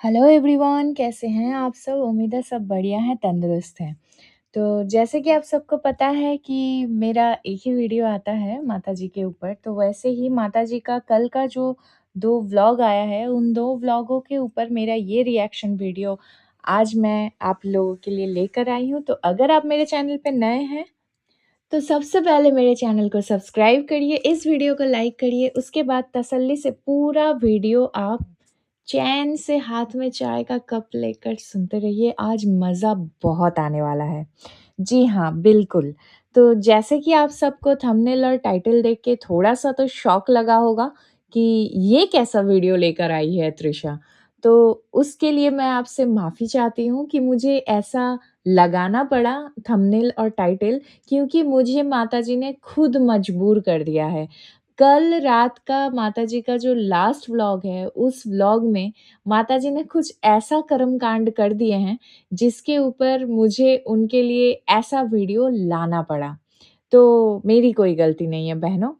Hello everyone, कैसे हैं आप सब? उम्मीद है सब बढ़िया हैं, तंदुरुस्त हैं। तो जैसे कि आप सबको पता है कि मेरा एक ही वीडियो आता है माताजी के ऊपर, तो वैसे ही माताजी का कल का जो 2 व्लॉग आया है, उन 2 व्लॉगों के ऊपर मेरा ये रिएक्शन वीडियो आज मैं आप लोगों के लिए लेकर आई हूँ। तो अगर आप मेरे चैनल पे नए हैं, तो सबसे पहले मेरे चैनल को सब्सक्राइब करिए, इस वीडियो को लाइक करिए, उसके बाद तसल्ली से पूरा वीडियो आप चैन से हाथ में चाय का कप लेकर सुनते रहिए, आज मज़ा बहुत आने वाला है। जी हाँ, बिल्कुल। तो जैसे कि आप सबको थंबनेल और टाइटल देख के थोड़ा-सा तो शॉक लगा होगा कि ये कैसा वीडियो लेकर आई है तृषा। तो उसके लिए मैं आपसे माफ़ी चाहती हूँ कि मुझे ऐसा लगाना पड़ा थंबनेल और टाइटल, क्योंकि मुझे माताजी ने खुद मजबूर कर दिया है। कल रात का माताजी का जो लास्ट व्लॉग है, उस व्लॉग में माताजी ने कुछ ऐसा कर्मकांड कर दिए हैं, जिसके ऊपर मुझे उनके लिए ऐसा वीडियो लाना पड़ा। तो मेरी कोई गलती नहीं है बहनों।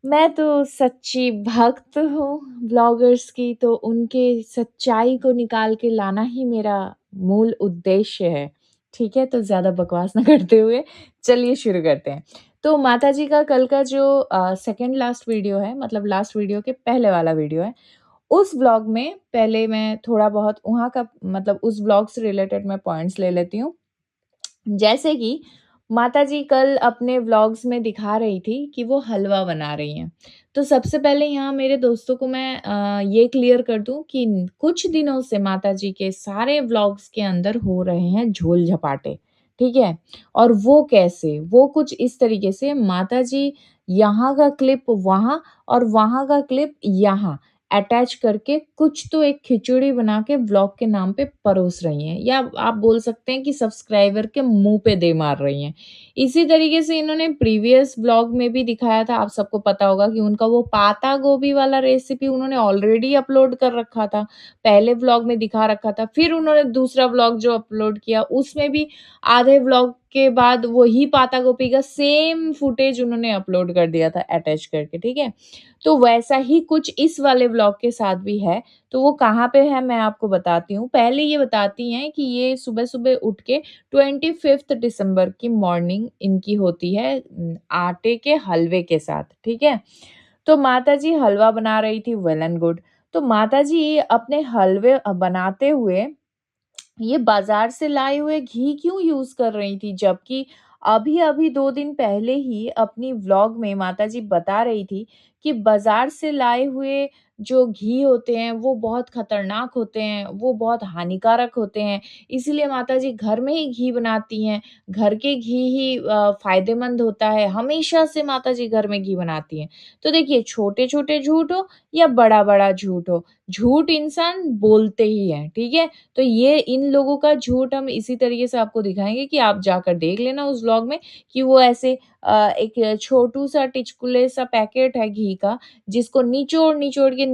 मैं तो सच्ची भक्त हूँ व्लॉगर्स की, तो उनके सच्चाई को निकाल के लाना ही मेरा मूल उद्देश्य है। ठीक है? तो ज़्यादा बकवास ना करते हुए चलिए शुरू करते हैं। तो माताजी का कल का जो सेकंड लास्ट वीडियो है, मतलब लास्ट वीडियो के पहले वाला वीडियो है, उस व्लॉग में पहले मैं थोड़ा बहुत वहाँ का मतलब उस व्लॉग से रिलेटेड मैं पॉइंट्स ले लेती हूँ। जैसे कि माताजी कल अपने व्लॉग्स में दिखा रही थी कि वो हलवा बना रही हैं। तो सबसे पहले यहाँ मेरे दोस्तों को मैं ये क्लियर कर दूँ कि कुछ दिनों से माताजी के सारे व्लॉग्स के अंदर हो रहे हैं झोल-झपाटे, ठीक है? और वो कैसे? वो कुछ इस तरीके से माताजी यहाँ का क्लिप वहाँ और वहाँ का क्लिप यहाँ अटैच करके कुछ तो एक खिचड़ी बना के व्लॉग के नाम पे परोस रही हैं, या आप बोल सकते हैं कि सब्सक्राइबर के मुँह पे दे मार रही हैं। इसी तरीके से इन्होंने प्रीवियस व्लॉग में भी दिखाया था, आप सबको पता होगा कि उनका वो पाता गोभी वाला रेसिपी उन्होंने ऑलरेडी अपलोड कर रखा था। पहले व्लॉग में दिखा रखा था, फिर उन्होंने दूसरा व्लॉग जो अपलोड किया उसमें भी आधे व्लॉग के बाद वही पाता गोभी का सेम फुटेज उन्होंने अपलोड कर दिया था अटैच करके, ठीक है? तो वैसा ही कुछ इस वाले व्लॉग के साथ भी है, तो वो कहाँ पे है मैं आपको बताती हूँ। पहले ये बताती हैं कि ये सुबह-सुबह उठ के 25th दिसंबर की मॉर्निंग इनकी होती है आटे के हलवे के साथ, ठीक है? तो माताजी हलवा बना रही थी, वेल एंड गुड। तो माताजी अपने हलवे बनाते हुए ये बाज़ार से लाए हुए घी क्यों यूज़ कर रही थी? जबकि अभी-अभी 2 दिन पहले ही अपनी व्लॉग में माताजी बता रही थी कि बाज़ार से लाए हुए जो घी होते हैं, वो बहुत खतरनाक होते हैं, वो बहुत हानिकारक होते हैं। इसीलिए माताजी घर में ही घी बनाती हैं, घर के घी ही फ़ायदेमंद होता है, हमेशा से माताजी घर में घी बनाती हैं। तो देखिए, छोटे-छोटे झूठ हो या बड़ा-बड़ा झूठ हो, झूठ इंसान बोलते ही हैं, ठीक है? तो ये इन लोगों का झूठ हम इसी तरीके से आपको दिखाएँगे कि आप जाकर देख लेना उस व्लॉग में कि वो ऐसे एक छोटू-सा टिचकुले-सा पैकेट है घी का, जिसको निचोड़-निचोड़ के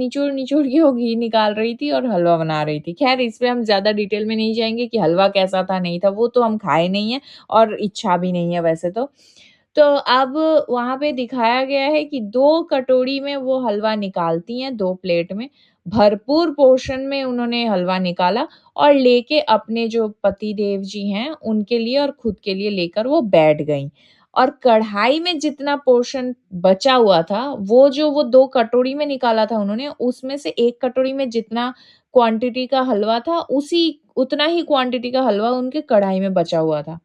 वो घी निकाल रही थी और हलवा बना रही थी। ख़ैर इस पे हम ज़्यादा डिटेल में नहीं जाएँगे कि हलवा कैसा था, नहीं था, वो तो हम खाए नहीं हैं और इच्छा भी नहीं है वैसे तो। तो अब वहाँ पे दिखाया गया है कि 2 कटोरी में वो हलवा निकालती हैं, 2 प्लेट में, भरपूर पोर्शन में उन्होंने हलवा निकाला और लेके अपने जो पतिदेव जी हैं, उनके लिए और खुद के लिए लेकर वो बैठ गईं। और कढ़ाई में जितना पोर्शन बचा हुआ था, वो 2 कटोरी में निकाला था उन्होंने, उसमें से 1 कटोरी में जितना क्वांटिटी का हलवा था, उतना ही क्वांटिटी का हलवा उनके कढ़ाई में बचा हुआ था।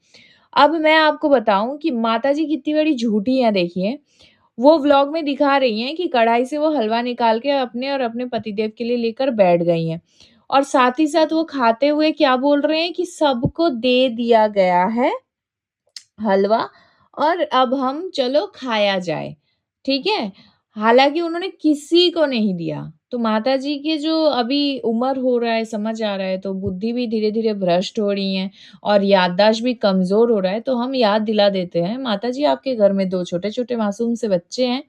अब मैं आपको बताऊँ कि माताजी कितनी बड़ी झूठी हैं देखिए। वो व्लॉग में दिखा रही हैं कि कढ़ाई से वो हलवा निकाल के अपने और अपने पतिदेव के लिए लेकर बैठ गई हैं। और साथ ही साथ वो खाते हुए क्या बोल रहे हैं कि सबको दे दिया गया है हलवा और अब हम चलो खाया जाए, ठीक है? हालाँकि उन्होंने किसी को नहीं दिया। तो माताजी की जो अभी उम्र हो रहा है, समझ आ रहा है, तो बुद्धि भी धीरे-धीरे भ्रष्ट हो रही हैं और याददाश्त भी कमज़ोर हो रहा है, तो हम याद दिला देते हैं, माताजी आपके घर में 2 छोटे-छोटे मासूम से बच्चे हैं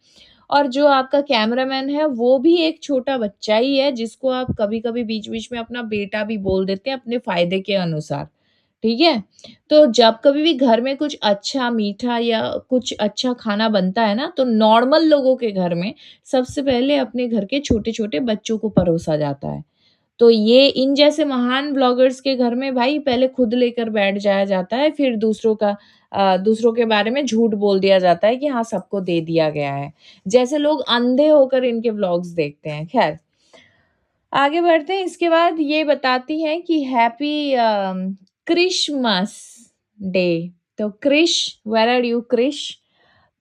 और जो आपका कैमरामैन है, वो भी एक छोटा बच्चा ही है, जिसको आप कभी-कभी बीच-बीच में अपना बेटा भी बोल देते हैं अपने फ़ायदे के अनुसार, ठीक है? तो जब कभी भी घर में कुछ अच्छा मीठा या कुछ अच्छा खाना बनता है ना, तो नॉर्मल लोगों के घर में सबसे पहले अपने घर के छोटे-छोटे बच्चों को परोसा जाता है। तो ये इन जैसे महान ब्लॉगर्स के घर में भाई पहले खुद लेकर बैठ जाया जाता है, फिर दूसरों के बारे में झूठ बोल दिया जाता है कि हाँ, सबको दे दिया गया है। जैसे लोग अंधे होकर इनके व्लॉग्स देखते हैं। ख़ैर, आगे बढ़ते हैं, इसके बाद ये बताती हैं कि हैप्पी क्रिसमस डे। तो Krish, where are you Krish?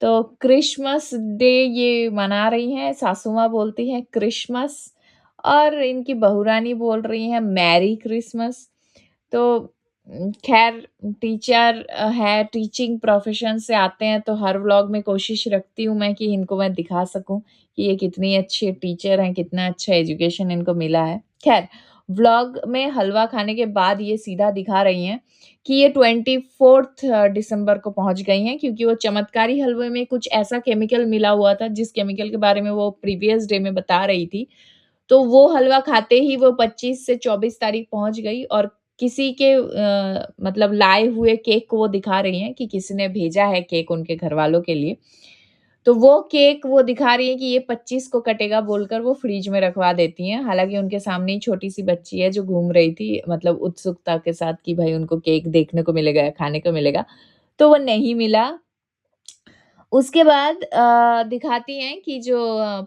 तो क्रिसमस डे ये मना रही हैं, सासू माँ बोलती हैं क्रिसमस और इनकी बहुरानी बोल रही हैं मैरी क्रिसमस। तो खैर टीचर है, टीचिंग प्रोफ़ेशन से आते हैं तो हर व्लॉग में कोशिश रखती हूँ मैं कि इनको मैं दिखा सकूँ कि ये कितनी अच्छी टीचर हैं, कितना अच्छा एजुकेशन इनको मिला है। खैर, व्लॉग में हलवा खाने के बाद ये सीधा दिखा रही हैं कि ये 24th दिसंबर को पहुँच गई हैं क्योंकि वो चमत्कारी हलवे में कुछ ऐसा केमिकल मिला हुआ था, जिस केमिकल के बारे में वो प्रीवियस डे में बता रही थी। तो वो हलवा खाते ही वो 25 से 24 तारीख पहुँच गई और किसी के मतलब लाए हुए केक को वो दिखा रही हैं कि किसी ने भेजा है केक उनके घरवालों के लिए। तो वो केक वो दिखा रही हैं कि ये 25 को कटेगा बोलकर वो फ्रिज में रखवा देती हैं। हालाँकि उनके सामने ही छोटी-सी बच्ची है जो घूम रही थी मतलब उत्सुकता के साथ कि भाई उनको केक देखने को मिलेगा या खाने को मिलेगा, तो वो नहीं मिला। उसके बाद दिखाती हैं कि जो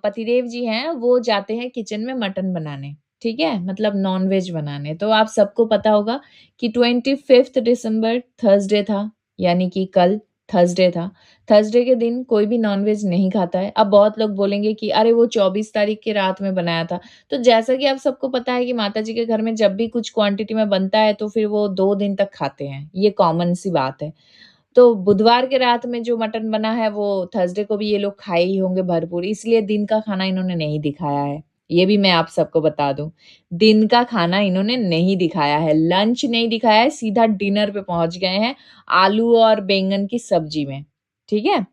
पतिदेव जी हैं, वो जाते हैं किचन में मटन बनाने, ठीक है? मतलब नॉन-वेज बनाने। तो आप सबको पता होगा कि 25th दिसंबर थर्सडे था, यानी कि कल थर्सडे था। थर्सडे के दिन कोई भी नॉन-वेज नहीं खाता है। अब बहुत लोग बोलेंगे कि अरे वो 24 तारीख की रात में बनाया था। तो जैसा कि आप सबको पता है कि माताजी के घर में जब भी कुछ क्वांटिटी में बनता है, तो फिर वो 2 दिन तक खाते हैं। ये कॉमन सी बात है। तो बुधवार के रात में जो मटन बना है वो थर्सडे को भी ये लोग खाए ही होंगे भरपूर, इसलिए दिन का खाना इन्होंने नहीं दिखाया है। ये भी मैं आप सबको बता दूँ। दिन का खाना इन्होंने नहीं दिखाया है, लंच नहीं दिखाया है, सीधा डिनर पे पहुँच गए हैं, आलू और बैंगन की सब्जी में, ठीक है?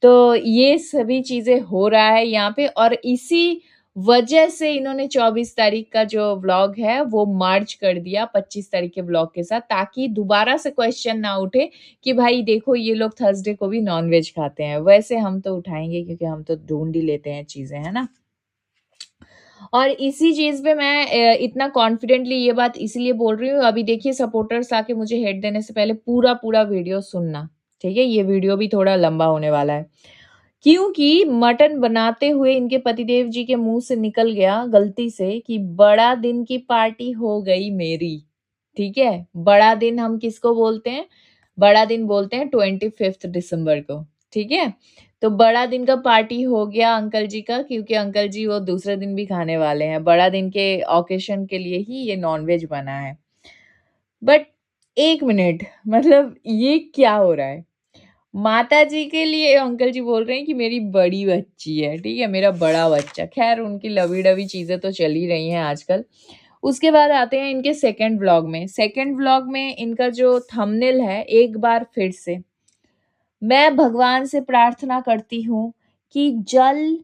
तो ये सभी चीज़ें हो रहा है यहाँ पे और इसी वजह से इन्होंने 24 तारीख का जो व्लॉग है वो मर्ज कर दिया 25 तारीख के व्लॉग के साथ ताकि दोबारा से क्वेश्चन ना उठे कि भाई देखो ये लोग थर्सडे को भी नॉन-वेज खाते हैं। वैसे हम तो उठाएँगे क्योंकि हम तो ढूँढ ही लेते हैं चीज़ें, है ना? और इसी चीज़ पे मैं इतना कॉन्फिडेंटली ये बात इसलिए बोल रही हूँ, अभी देखिए सपोर्टर्स आके मुझे हेट देने से पहले पूरा-पूरा वीडियो सुनना, ठीक है? ये वीडियो भी थोड़ा लंबा होने वाला है। क्योंकि मटन बनाते हुए इनके पतिदेव जी के मुँह से निकल गया गलती से कि बड़ा दिन की पार्टी हो गई मेरी, ठीक है? बड़ा दिन हम किसको बोलते हैं? बड़ा दिन बोलते हैं 25th दिसंबर को, ठीक है? तो बड़ा दिन का पार्टी हो गया अंकल जी का क्योंकि अंकल जी वो दूसरे दिन भी खाने वाले हैं। बड़ा दिन के ऑकेशन के लिए ही ये नॉन-वेज बना है। बट 1 मिनट मतलब ये क्या हो रहा है? माताजी के लिए अंकल जी बोल रहे हैं कि मेरी बड़ी बच्ची है, ठीक है? मेरा बड़ा बच्चा। ख़ैर उनकी लवी-डवी चीज़ें तो चल ही रही हैं आजकल। उसके बाद आते हैं इनके सेकंड व्लॉग में। सेकंड व्लॉग में इनका जो थंबनेल है, एक बार फिर से मैं भगवान से प्रार्थना करती हूँ कि जल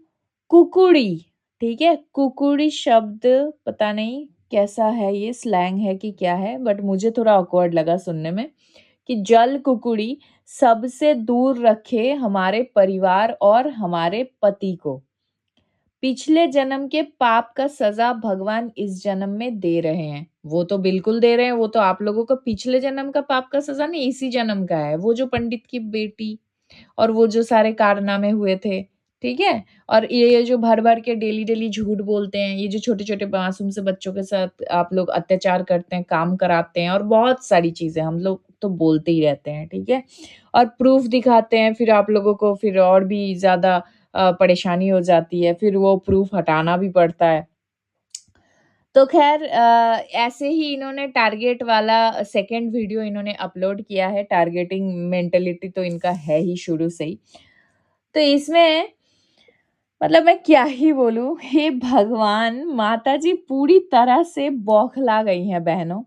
कुकुड़ी, ठीक है? कुकुड़ी शब्द पता नहीं कैसा है ये स्लैंग है कि क्या है बट मुझे थोड़ा ऑकवर्ड लगा सुनने में, कि जल कुकुड़ी सबसे दूर रखे हमारे परिवार और हमारे पति को। पिछले जन्म के पाप का सज़ा भगवान इस जन्म में दे रहे हैं। वो तो बिल्कुल दे रहे हैं, वो तो आप लोगों को पिछले जन्म का पाप का सज़ा नहीं इसी जन्म का है। वो जो पंडित की बेटी और वो जो सारे कारनामे हुए थे, ठीक है? और ये जो भर-भर के डेली-डेली झूठ बोलते हैं, ये जो छोटे-छोटे मासूम से बच्चों के साथ आप लोग अत्याचार करते हैं, काम कराते हैं और बहुत सारी चीज़ें हम लोग तो बोलते ही रहते हैं, ठीक है? और प्रूफ़ दिखाते हैं, फिर आप लोगों को फिर और भी ज़्यादा परेशानी हो जाती है, फिर वो प्रूफ़ हटाना भी पड़ता है। तो ख़ैर ऐसे ही इन्होंने टारगेट वाला सेकंड वीडियो इन्होंने अपलोड किया है, टारगेटिंग मेंटालिटी तो इनका है ही शुरू से ही। तो इसमें मतलब मैं क्या ही बोलूँ, हे भगवान! माताजी पूरी तरह से बौखला गई हैं बहनों।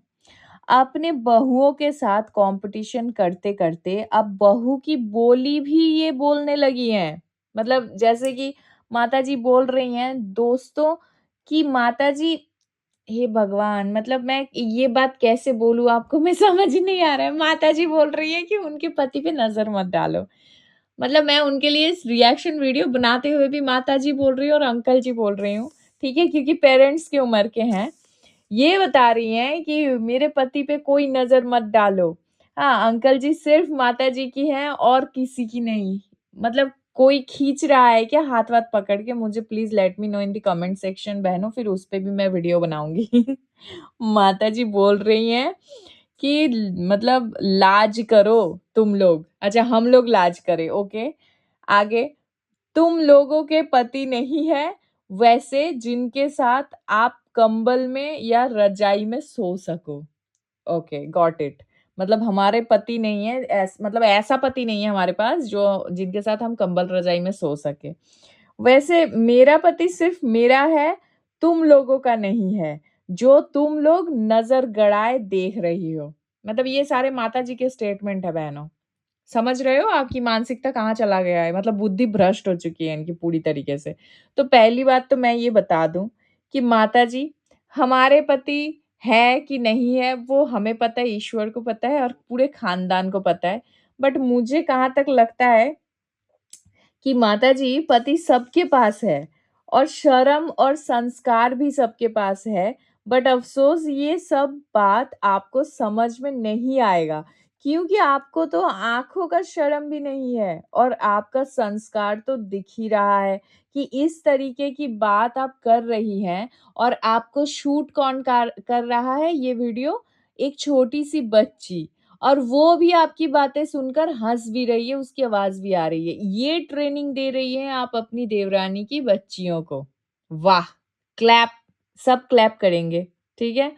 अपने बहुओं के साथ कॉम्पिटिशन करते-करते अब बहू की बोली भी ये बोलने लगी हैं। मतलब जैसे कि माताजी बोल रही हैं, दोस्तों की माताजी हे भगवान! मतलब मैं ये बात कैसे बोलूँ आपको मैं समझ ही नहीं आ रहा है। माताजी बोल रही हैं कि उनके पति पे नज़र मत डालो। मतलब मैं उनके लिए इस रिएक्शन वीडियो बनाते हुए भी माताजी बोल रही हूँ और अंकल जी बोल रही हूँ, ठीक है? क्योंकि पेरेंट्स की उम्र के हैं। ये बता रही हैं कि मेरे पति पे कोई नज़र मत डालो। हाँ, अंकल जी सिर्फ़ माताजी की हैं और किसी की नहीं। मतलब कोई खींच रहा है क्या हाथ-वाथ पकड़ के? मुझे please let me know in the comment section बहनों, फिर उस पे भी मैं वीडियो बनाऊँगी। माताजी बोल रही हैं कि मतलब लाज करो तुम लोग। अच्छा, हम लोग लाज करें, ओके। आगे, तुम लोगों के पति नहीं है वैसे जिनके साथ आप कंबल में या रजाई में सो सको। Okay, got it. मतलब हमारे पति नहीं है, मतलब ऐसा पति नहीं है हमारे पास जो जिनके साथ हम कंबल रजाई में सो सके। वैसे मेरा पति सिर्फ मेरा है, तुम लोगों का नहीं है, जो तुम लोग नजर गड़ाए देख रही हो। मतलब ये सारे माताजी के स्टेटमेंट है बहनों। समझ रहे हो आपकी मानसिकता कहाँ चला गया है, मतलब बुद्धि भ्रष्ट हो चुकी है इनकी पूरी तरीके से। तो पहली बात तो मैं ये बता दूँ कि माताजी, हमारे पति है कि नहीं है वो हमें पता है, ईश्वर को पता है और पूरे खानदान को पता है। बट मुझे कहाँ तक लगता है कि माताजी पति सबके पास है और शर्म और संस्कार भी सबके पास है, बट अफ़सोस ये सब बात आपको समझ में नहीं आएगा, क्योंकि आपको तो आँखों का शर्म भी नहीं है और आपका संस्कार तो दिख ही रहा है कि इस तरीके की बात आप कर रही हैं। और आपको शूट कौन कर रहा है ये वीडियो? एक छोटी-सी बच्ची। और वो भी आपकी बातें सुनकर हँस भी रही है, उसकी आवाज़ भी आ रही है। ये ट्रेनिंग दे रही हैं आप अपनी देवरानी की बच्चियों को। वाह! क्लैप, सब क्लैप करेंगे, ठीक है?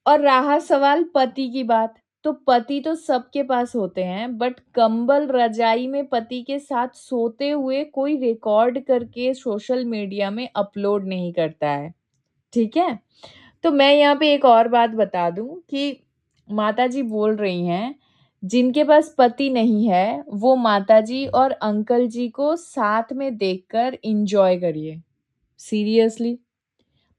और रहा सवाल पति की बात, तो पति तो सबके पास होते हैं, बट कंबल रजाई में पति के साथ सोते हुए कोई रिकॉर्ड करके सोशल मीडिया में अपलोड नहीं करता है, ठीक है? तो मैं यहाँ पे एक और बात बता दूँ कि माताजी बोल रही हैं, जिनके पास पति नहीं है, वो माताजी और अंकल जी को साथ में देखकर एन्जॉय करिए। सीरियसली?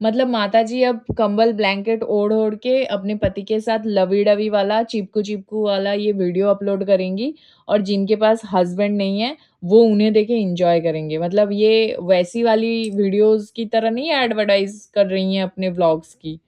मतलब माताजी अब कंबल ब्लैंकेट ओढ़-ओढ़ के अपने पति के साथ लवी-डवी वाला, चिपकू-चिपकू वाला ये वीडियो अपलोड करेंगी और जिनके पास हस्बैंड नहीं है, वो उन्हें देख के एन्जॉय करेंगे। मतलब ये वैसी वाली वीडियोज़ की तरह नहीं एडवर्टाइज़ कर रही हैं अपने व्लॉग्स की,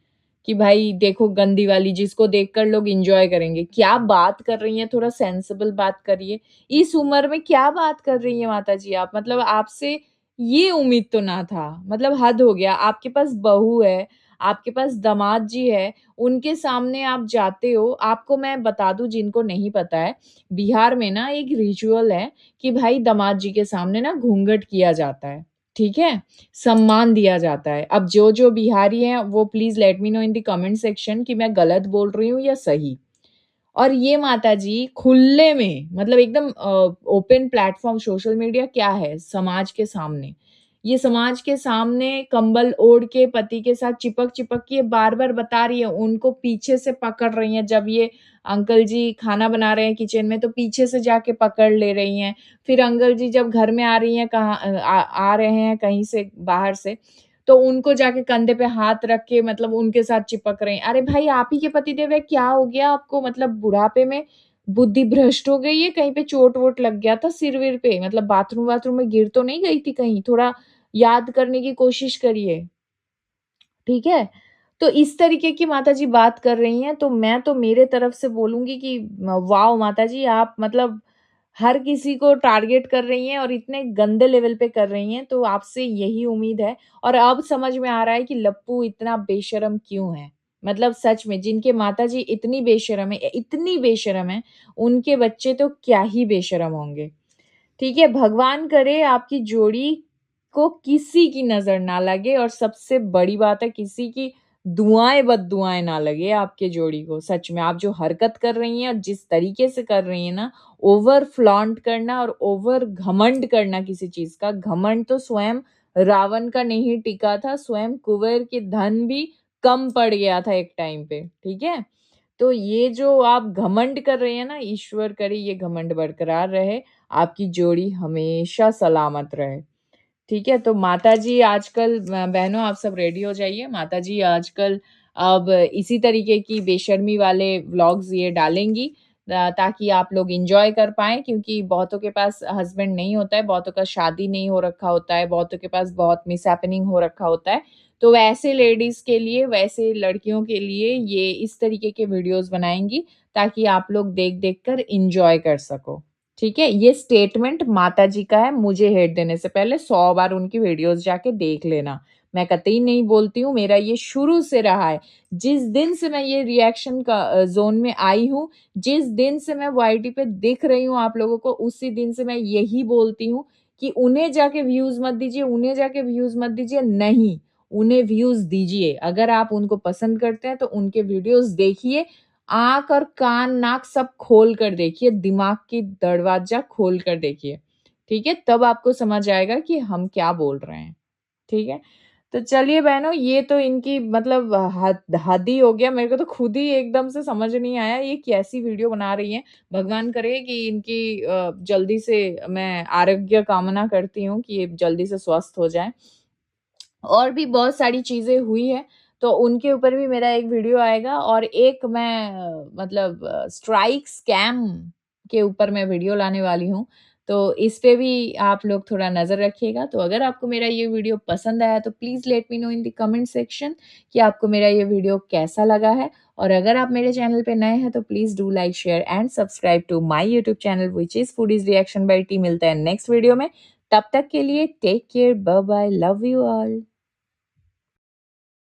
कि भाई देखो गंदी वाली जिसको देखकर लोग एन्जॉय करेंगे। क्या बात कर रही हैं, थोड़ा सेंसिबल बात करिए। इस उम्र में क्या बात कर रही हैं माताजी आप? मतलब आपसे ये उम्मीद तो ना था, मतलब हद हो गया। आपके पास बहू है, आपके पास दामाद जी है, उनके सामने आप जाते हो। आपको मैं बता दूँ जिनको नहीं पता है, बिहार में ना एक रिचुअल है कि भाई दामाद जी के सामने ना घूंघट किया जाता है, ठीक है? सम्मान दिया जाता है। अब जो-जो बिहारी हैं वो please let me know in the comment section कि मैं गलत बोल रही हूँ या सही। और ये माताजी खुले में, मतलब एकदम ओपन प्लेटफ़ॉर्म सोशल मीडिया क्या है? समाज के सामने। ये समाज के सामने कंबल ओढ़ के पति के साथ चिपक-चिपक के बार-बार बता रही है, उनको पीछे से पकड़ रही हैं। जब ये अंकल जी खाना बना रहे हैं किचन में, तो पीछे से जाके पकड़ ले रही हैं। फिर अंकल जी जब घर में आ रही हैं, आ रहे हैं कहीं से बाहर से, तो उनको जाके कंधे पे हाथ रख के मतलब उनके साथ चिपक रहे हैं। अरे भाई, आप ही के पतिदेव हैं, क्या हो गया आपको? मतलब बुढ़ापे में बुद्धि भ्रष्ट हो गई है? कहीं पे चोट-वोट लग गया था सिर-विर पे? मतलब बाथरूम-वाथरूम में गिर तो नहीं गई थी कहीं? थोड़ा याद करने की कोशिश करिए, ठीक है? तो इस तरीके की माताजी बात कर रही हैं, तो मैं तो मेरे तरफ से बोलूँगी कि वाओ माताजी, आप मतलब हर किसी को टारगेट कर रही हैं और इतने गंदे लेवल पे कर रही हैं, तो आपसे यही उम्मीद है। और अब समझ में आ रहा है कि लप्पू इतना बेशर्म क्यों है। मतलब सच में जिनके माताजी इतनी बेशर्म है, इतनी बेशर्म है, उनके बच्चे तो क्या ही बेशर्म होंगे। ठीक है? भगवान करे आपकी जोड़ी को किसी की नज़र ना लगे और सबसे बड़ी बात है किसी की दुआएँ बददुआएँ ना लगे आपके जोड़ी को। सच में आप जो हरकत कर रही हैं और जिस तरीके से कर रही हैं ना, ओवर फ्लॉन्ट करना और ओवर घमंड करना किसी चीज़ का, घमंड तो स्वयं रावण का नहीं टिका था, स्वयं कुबेर के धन भी कम पड़ गया था एक टाइम पे, ठीक है? तो ये जो आप घमंड कर रहे हैं ना, ईश्वर करे ये घमंड बरकरार रहे, आपकी जोड़ी हमेशा सलामत रहे। ठीक है? तो माताजी आजकल बहनों आप सब रेडी हो जाइए, माताजी आजकल अब इसी तरीके की बेशर्मी वाले व्लॉग्स ये डालेंगी। ताकि आप लोग एन्जॉय कर पाएँ, क्योंकि बहुतों के पास हस्बैंड नहीं होता है, बहुतों का शादी नहीं हो रखा होता है, बहुतों के पास बहुत मिसहैपनिंग हो रखा होता है। तो वैसे लेडीज़ के लिए, वैसे लड़कियों के लिए ये इस तरीके के वीडियोज़ बनाएँगी, ताकि आप लोग देख-देख कर एन्जॉय कर सको। ठीक है? ये स्टेटमेंट माताजी का है, मुझे हेट देने से पहले 100 बार उनकी वीडियोज़ जाके देख लेना। मैं कतई नहीं बोलती हूँ, मेरा ये शुरू से रहा है। जिस दिन से मैं ये रिएक्शन का ज़ोन में आई हूँ, जिस दिन से मैं वाईटी पे दिख रही हूँ आप लोगों को, उसी दिन से मैं यही बोलती हूँ कि उन्हें जाके व्यूज़ मत दीजिए, उन्हें जाके व्यूज़ मत दीजिए, नहीं, उन्हें व्यूज़ दीजिए। अगर आप उनको पसंद करते हैं, तो उनके वीडियोज़ देखिए, आँख और कान, नाक सब खोल कर देखिए, दिमाग की दरवाज़ा खोल कर देखिए, ठीक है? तब आपको समझ आएगा कि हम क्या बोल रहे हैं, ठीक है? तो चलिए बहनों, ये तो इनकी मतलब हद ही हो गया। मेरे को तो खुद ही एकदम से समझ नहीं आया ये कैसी वीडियो बना रही हैं। भगवान करे कि इनकी जल्दी से, मैं आरोग्य कामना करती हूँ कि ये जल्दी से स्वस्थ हो जाएँ। और भी बहुत सारी चीज़ें हुई हैं, तो उनके ऊपर भी मेरा एक वीडियो आएगा, और एक मैं मतलब स्ट्राइक स्कैम के ऊपर मैं वीडियो लाने वाली हूँ। तो इस पे भी आप लोग थोड़ा नज़र रखिएगा। तो अगर आपको मेरा ये वीडियो पसंद आया, तो please let me know in the comment section कि आपको मेरा ये वीडियो कैसा लगा है। और अगर आप मेरे चैनल पे नए हैं, तो please do like, share and subscribe to my YouTube channel which is foodies reaction by T. मिलते हैं नेक्स्ट वीडियो में। तब तक के लिए take care, bye bye, love you all.